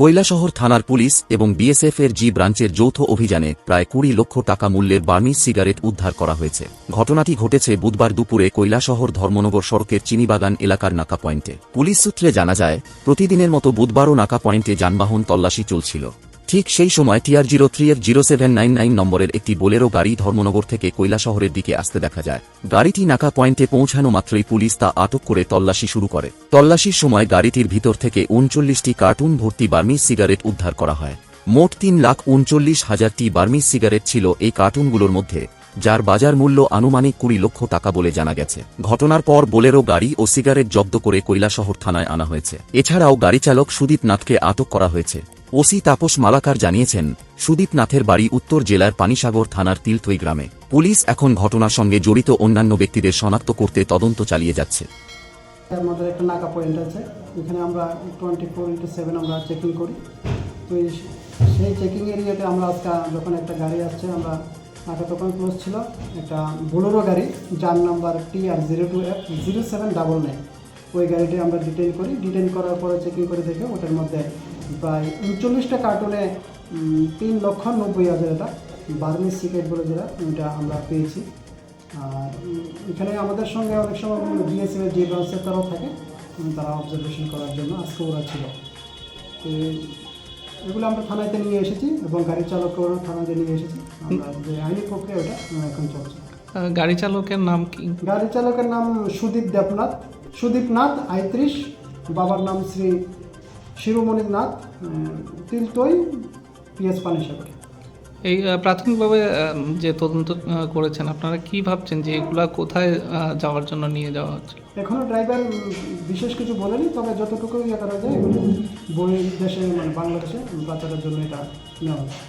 কৈলাসহর থানার পুলিশ এবং বিএসএফ এর জি ব্রাঞ্চের যৌথ অভিযানে প্রায় 20 লক্ষ টাকা মূল্যের বার্মিজ সিগারেট উদ্ধার করা হয়েছে। ঘটনাটি ঘটেছে বুধবার দুপুরে কৈলাসহর ধর্মনগর সড়কের চিনিবাগান এলাকার নাকা পয়েন্টে। পুলিশ সূত্রে জানা যায়, প্রতিদিনের মতো বুধবারও নাকা পয়েন্টে যানবাহন তল্লাশি চলছিল। ঠিক সেই সময় TR03F0799 নম্বরের একটি বোলেরো গাড়ি ধর্মনগর থেকে কৈলাসহরের দিকে আসতে দেখা যায়। গাড়িটি নাকা পয়েন্টে পৌঁছানো মাত্রই পুলিশ তা আটক করে তল্লাশি শুরু করে। তল্লাশির সময় গাড়িটির ভিতর থেকে 39টি কার্টুন ভর্তি বার্মিজ সিগারেট উদ্ধার করা হয়। মোট 3,39,000টি বার্মিজ সিগারেট ছিল এই কার্টুনগুলোর মধ্যে, যার বাজার মূল্য আনুমানিক 20 লক্ষ টাকা বলে জানা গেছে। ঘটনার পর বোলেরো গাড়ি ও সিগারেট জব্দ করে কৈলাসহর থানায় আনা হয়েছে। এছাড়াও গাড়িচালক সুদীপ নাথকে আটক করা হয়েছে। ওসি তাপস মালাকার জানিয়েছেন, সুদীপ নাথের বাড়ি উত্তর জেলার পানিসাগর থানার তিলথই গ্রামে। পুলিশ এখন ঘটনার সঙ্গে জড়িত অন্যান্য ব্যক্তিদের শনাক্ত করতে তদন্ত চালিয়ে যাচ্ছে। আমাদের একটা নাকা পয়েন্ট আছে, এখানে আমরা 24/7 আমরা চেকিং করি। তো সেই চেকিং এরিয়াতে আমরা আজকে যখন একটা গাড়ি আসছে, আমরা নাকা দোকান ক্লোজ ছিল, একটা বোলেরো গাড়ি যার নাম্বার TR02F0799, ওই গাড়িটি আমরা ডিটেইন করি। ডিটেইন করার পরে চেকিং করে দেখে ওটার মধ্যে প্রায় 39টা কার্টুনে 3,90,000 এটা বার্মিজ সিগারেট বলে যেটা, ওইটা আমরা পেয়েছি। আর এখানে আমাদের সঙ্গে অনেক সময় বিএসএফের যে ব্রাঞ্চের তারাও থাকে, তারা অবজারভেশন করার জন্য আজকে ওরা ছিল। তো এগুলো আমরা থানাতে নিয়ে এসেছি এবং গাড়ি চালককেও থানাতে নিয়ে এসেছি। আমরা যে আইনি প্রক্রিয়া ওটা এখন চলছে। গাড়ি চালকের নাম কি? গাড়ি চালকের নাম সুদীপ নাথ 35, বাবার নাম শ্রী শিরোমণি নাথ, তিলতই, PS পানিসাগর। এই প্রাথমিকভাবে যে তদন্ত করেছেন, আপনারা কি ভাবছেন যে এগুলা কোথায় যাওয়ার জন্য নিয়ে যাওয়া হচ্ছে? এখনও ড্রাইভার বিশেষ কিছু বলেনি, তবে যতটুকু ইয়ে করা যায় এগুলো বই দেশে, মানে বাংলাদেশে পাচারের জন্য এটা নেওয়া হচ্ছে।